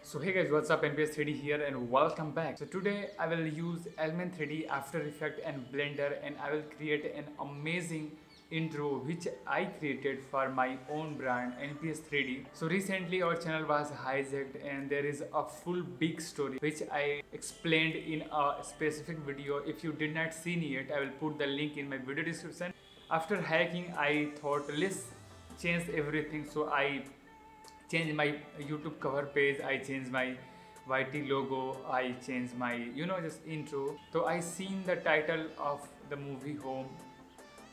So hey guys, what's up? NPS 3D here and welcome back. So today I will use Element 3D, After Effects and Blender, and I will create an amazing intro which I created for my own brand NPS 3D. So recently our channel was hijacked and there is a full big story which I explained in a specific video. If you did not see it, I will put the link in my video description. After hacking, I thought let's change everything. So I change my YouTube cover page, I change my YT logo, I change my just intro. So I seen the title of the movie Home,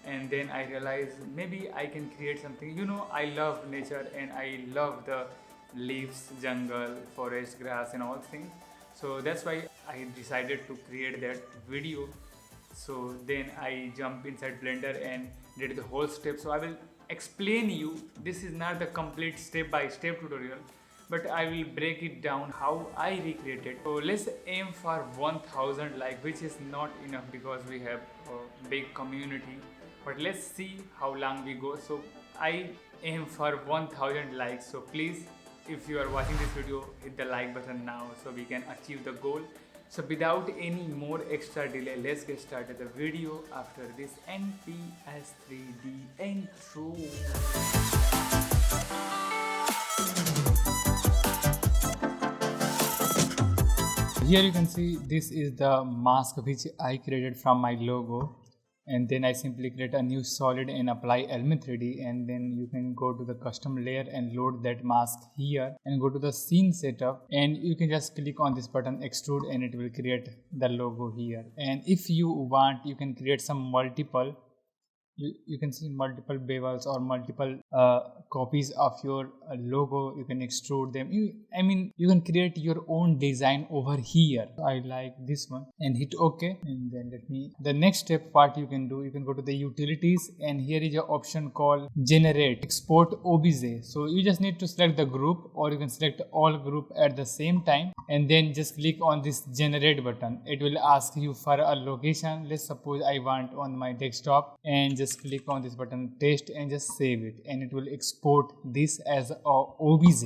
and then I realized maybe I can create something. I love nature and I love the leaves, jungle, forest, grass and all things. So that's why I decided to create that video. So then I jump inside Blender and did the whole step. So I will explain you, this is not the complete step by step tutorial, but I will break it down how I recreated. So let's aim for 1000 like, which is not enough because we have a big community, but let's see how long we go. So I aim for 1000 likes. So please, if you are watching this video, hit the like button now so we can achieve the goal. So without any more extra delay, let's get started the video after this NPS 3D intro. Here you can see this is the mask which I created from my logo, and then I simply create a new solid and apply Element 3D, and then you can go to the custom layer and load that mask here and go to the scene setup, and you can just click on this button extrude and it will create the logo here. And if you want, you can create some multiple, you can see multiple bevels or multiple copies of your logo. You can extrude them. You can create your own design over here. I like this one and hit OK, and then the next step, what you can do, you can go to the utilities and here is an option called generate export obj. So you just need to select the group, or you can select all group at the same time, and then just click on this generate button. It will ask you for a location. Let's suppose I want on my desktop, and just click on this button paste and just save it, and it will export this as a obj.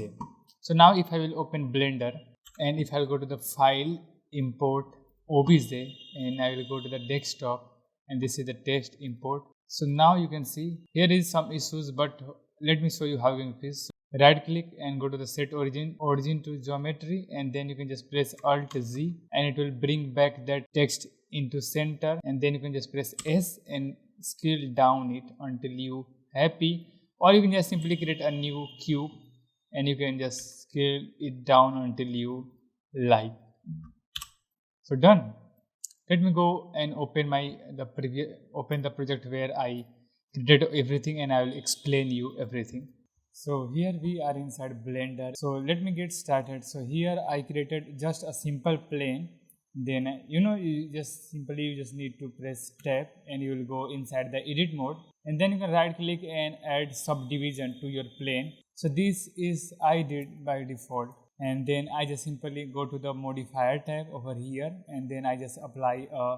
So now if I will open Blender and if I will go to the file, import obj, and I will go to the desktop, and this is the text import. So now you can see here is some issues, but let me show you how you can fix. Right click and go to the set origin to geometry, and then you can just press Alt Z and it will bring back that text into center, and then you can just press S and scale down it until you happy, or you can just simply create a new cube and you can just scale it down until you like. So done. Let me go and open the project where I created everything, and I will explain you everything. So here we are inside Blender. So let me get started. So here I created just a simple plane. Then you just need to press tab and you will go inside the edit mode, and then you can right click and add subdivision to your plane. So this is I did by default, and then I just simply go to the modifier tab over here, and then I just apply a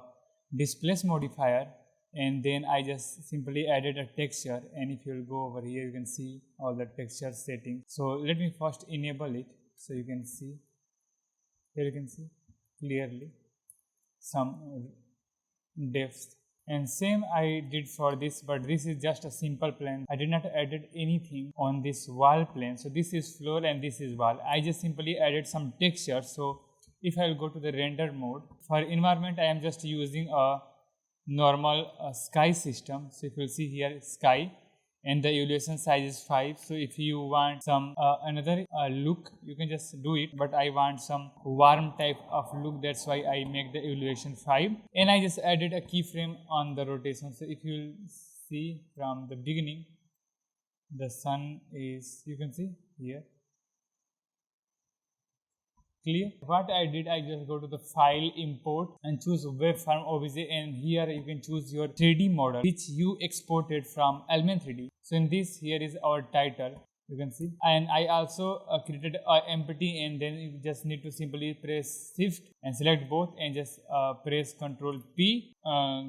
displace modifier, and then I just simply added a texture, and if you go over here you can see all the texture settings. So let me first enable it, so you can see here, you can see clearly some depth, and same I did for this, but this is just a simple plane. I did not added anything on this wall plane. So this is floor and this is wall. I just simply added some texture. So if I will go to the render mode, for environment I am just using a normal sky system. So if you see here sky, and the elevation size is 5. So if you want some another look, you can just do it, but I want some warm type of look, that's why I make the elevation 5, and I just added a keyframe on the rotation. So if you see from the beginning, the sun is, you can see here clear. What I did, I just go to the file, import, and choose web form obj, and here you can choose your 3D model which you exported from Element 3D. So in this, here is our title, you can see, and I also created a empty, and then you just need to simply press shift and select both, and just press Ctrl P,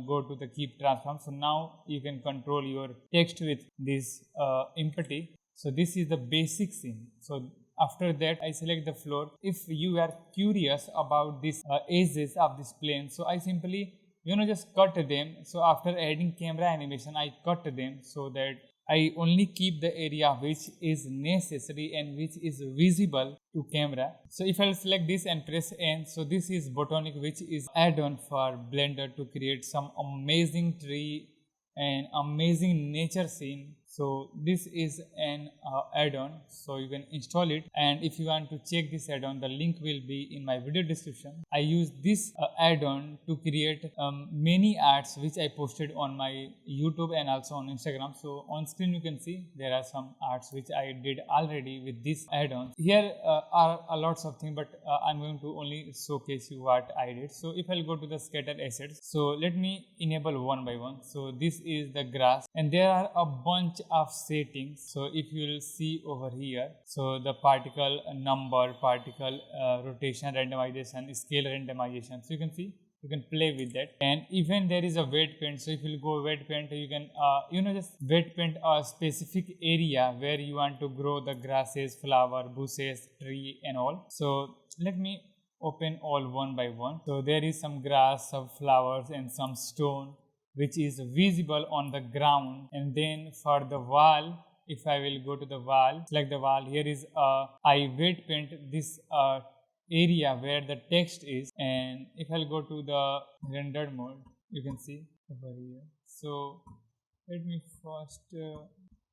go to the keep transform. So now you can control your text with this empty. So this is the basic scene. So After that, I select the floor. If you are curious about these edges of this plane, so I simply just cut them. So after adding camera animation, I cut them so that I only keep the area which is necessary and which is visible to camera. So if I'll select this and press N, so this is Botonic, which is add-on for Blender to create some amazing tree and amazing nature scene. So this is an add-on, so you can install it, and if you want to check this add-on, the link will be in my video description. I use this add-on to create many arts which I posted on my YouTube and also on Instagram. So on screen you can see there are some arts which I did already with this add-on. Here are a lots of things, but I'm going to only showcase you what I did. So if I'll go to the scatter assets, so let me enable one by one. So this is the grass, and there are a bunch of settings. So if you will see over here, so the particle number, particle rotation randomization, scale randomization, so you can see you can play with that. And even there is a wet paint. So if you go wet paint, you can just wet paint a specific area where you want to grow the grasses, flower, bushes, tree and all. So let me open all one by one. So there is some grass, some flowers and some stone which is visible on the ground. And then for the wall, if I will go to the wall, select the wall, here is I wet paint this area where the text is, and if I'll go to the rendered mode, you can see over here. So let me first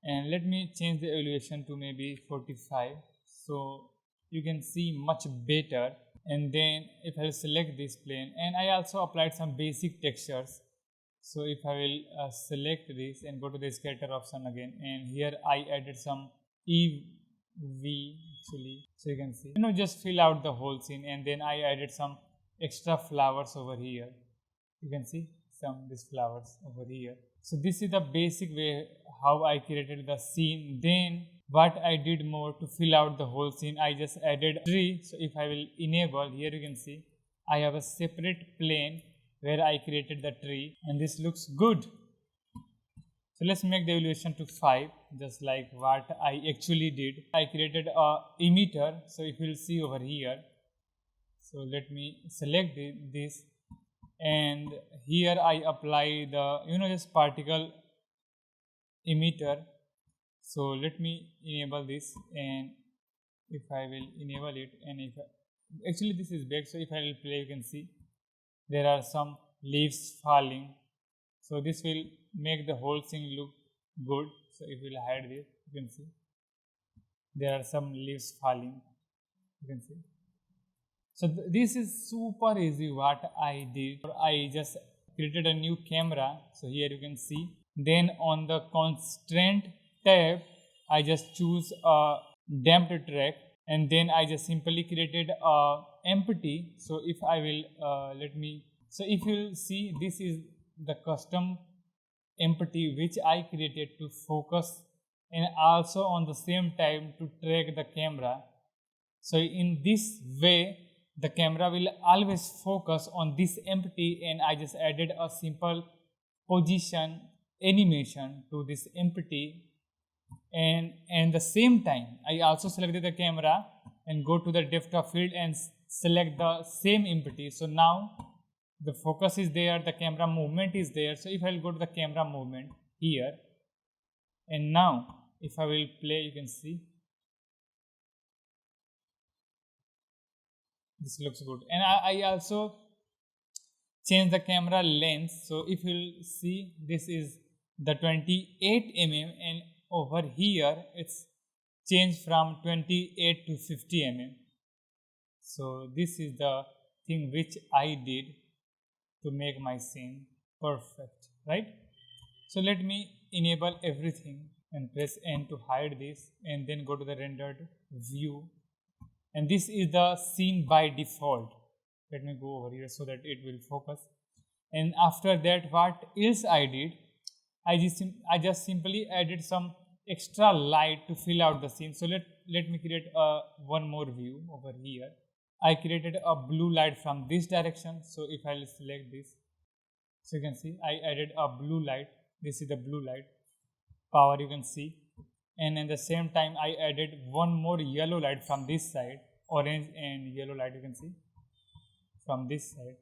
and let me change the elevation to maybe 45, so you can see much better. And then if I select this plane, and I also applied some basic textures. So if I will select this and go to the scatter option again, and here I added some EV actually, so you can see, just fill out the whole scene. And then I added some extra flowers over here. You can see these flowers over here. So this is the basic way how I created the scene. Then what I did more to fill out the whole scene, I just added tree. So if I will enable, here you can see I have a separate plane where I created the tree, and this looks good. So let's make the elevation to 5, just like what I actually did. I created a emitter. So if you will see over here, so let me select this, and here I apply the this particle emitter. So let me enable this, and if I will enable it, and if actually this is back, so if I will play, you can see there are some leaves falling. So this will make the whole thing look good. So if we will hide this, you can see there are some leaves falling, you can see. So this is super easy what I did. I just created a new camera. So here you can see. Then on the constraint tab, I just choose a damped track, and then I just simply created a empty. So if I will so if you see, this is the custom empty which I created to focus and also on the same time to track the camera. So in this way the camera will always focus on this empty, and I just added a simple position animation to this empty. And the same time I also selected the camera and go to the depth of field and select the same empty. So now the focus is there, the camera movement is there. So if I will go to the camera movement here, and now if I will play, you can see this looks good. And I also change the camera lens. So if you will see, this is the 28 mm, and over here it's changed from 28 to 50 mm. So this is the thing which I did to make my scene perfect, right? So let me enable everything and press N to hide this, and then go to the rendered view, and this is the scene by default. Let me go over here so that it will focus. And after that, what else I did, I just simply added some extra light to fill out the scene. So let me create one more view over here. I created a blue light from this direction. So if I will select this, so you can see I added a blue light. This is the blue light power, you can see. and at the same time I added one more yellow light from this side, orange and yellow light you can see from this side.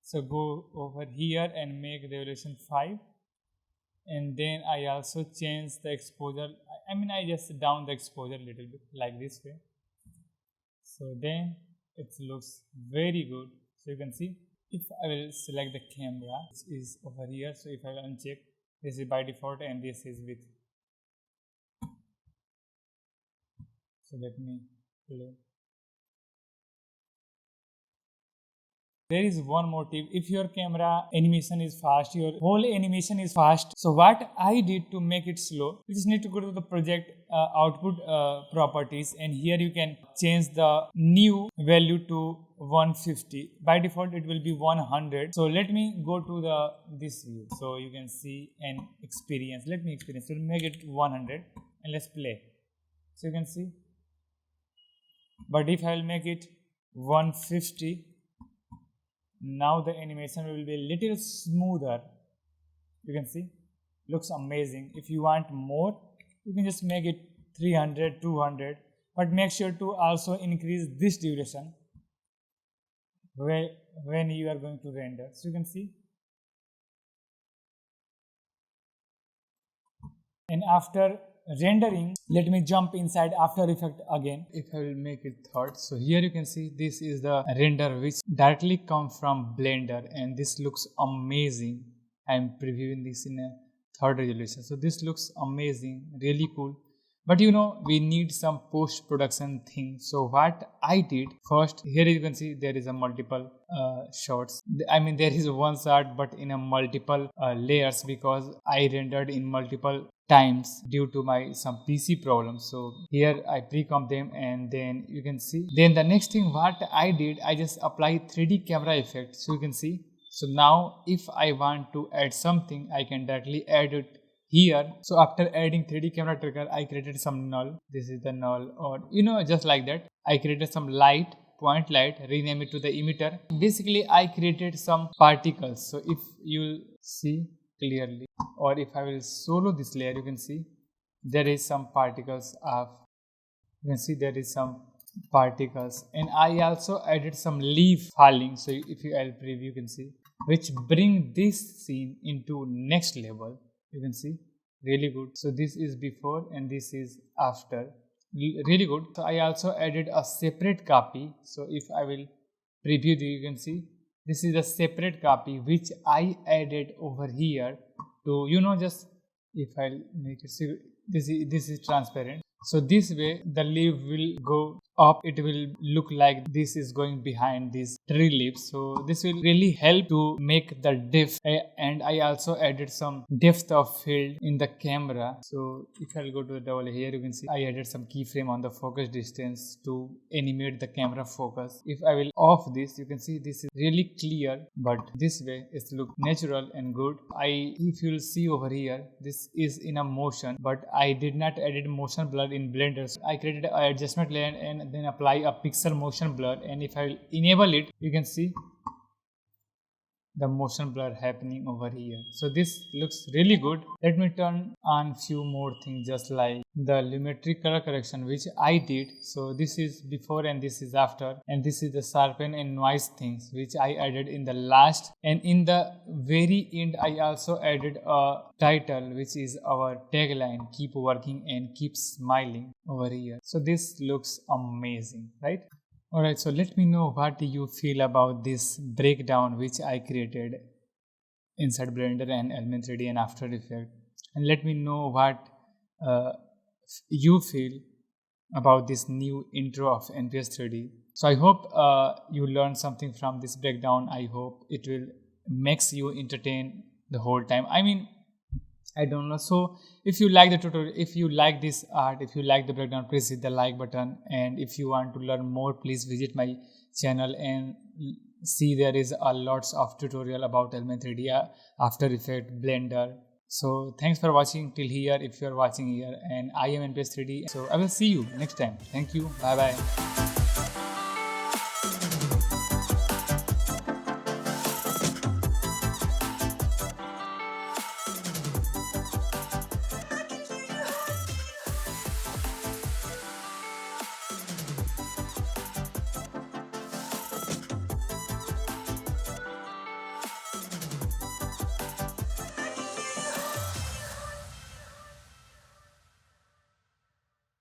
So go over here and make the evaluation 5, and then I also change the exposure. I just down the exposure a little bit like this way. So then it looks very good. So you can see, if I will select the camera, which is over here. So if I will uncheck, this is by default and this is with. So let me play. There is one more tip. If your camera animation is fast, your whole animation is fast. So what I did to make it slow, you just need to go to the project output properties, and here you can change the new value to 150. By default it will be 100. So let me go to this view, so you can see and experience. Let me experience. So we'll make it 100 and let's play. So you can see. But if I will make it 150, now the animation will be a little smoother. You can see, looks amazing. If you want more, you can just make it 300, 200, but make sure to also increase this duration when you are going to render. So you can see, and after rendering, let me jump inside After Effects again. If I will make it third, so here you can see this is the render which directly comes from Blender, and this looks amazing. I am previewing this in a third resolution, so this looks amazing, really cool. But we need some post-production thing. So what I did first, here you can see there is a multiple shots. There is one shot but in a multiple layers, because I rendered in multiple times due to some PC problems. So here I pre-comp them, and then you can see. Then the next thing what I did, I just apply 3D camera effect. So you can see. So now if I want to add something, I can directly add it here. So after adding 3D camera trigger, I created some null. This is the null, or just like that. I created some light, point light, rename it to the emitter. Basically I created some particles. So if you see clearly, or if I will solo this layer, you can see there is some particles of, you can see there is some particles, and I also added some leaf falling. So if you add preview, you can see, which bring this scene into next level. You can see, really good. So this is before and this is after, really good. So I also added a separate copy. So if I will preview, you can see this is a separate copy which I added over here to just, if I'll make it, see, this is transparent. So this way the leaf will go up, it will look like this is going behind these tree leaves. So this will really help to make the depth, and I also added some depth of field in the camera. So if I'll go to the double here, you can see I added some keyframe on the focus distance to animate the camera focus. If I will off this, you can see this is really clear, but this way it look natural and good. If you'll see over here, this is in a motion, but I did not added motion blur in Blender. So I created an adjustment layer and then apply a pixel motion blur, and if I will enable it, you can see the motion blur happening over here. So this looks really good. Let me turn on few more things, just like the lumetri color correction which I did. So this is before and this is after, and this is the sharpen and noise things which I added in the last, and in the very end I also added a title which is our tagline, keep working and keep smiling, over here. So this looks amazing, right? Alright, so let me know what do you feel about this breakdown which I created inside Blender and Element 3D and After Effects, and let me know what you feel about this new intro of NPS 3D. So I hope you learned something from this breakdown. I hope it will makes you entertain the whole time. I don't know. So if you like the tutorial, if you like this art, if you like the breakdown, please hit the like button. And if you want to learn more, please visit my channel and see there is a lots of tutorial about Element 3D, After Effects, Blender. So thanks for watching till here if you are watching here, and I am NPS 3D. So I will see you next time. Thank you. Bye bye.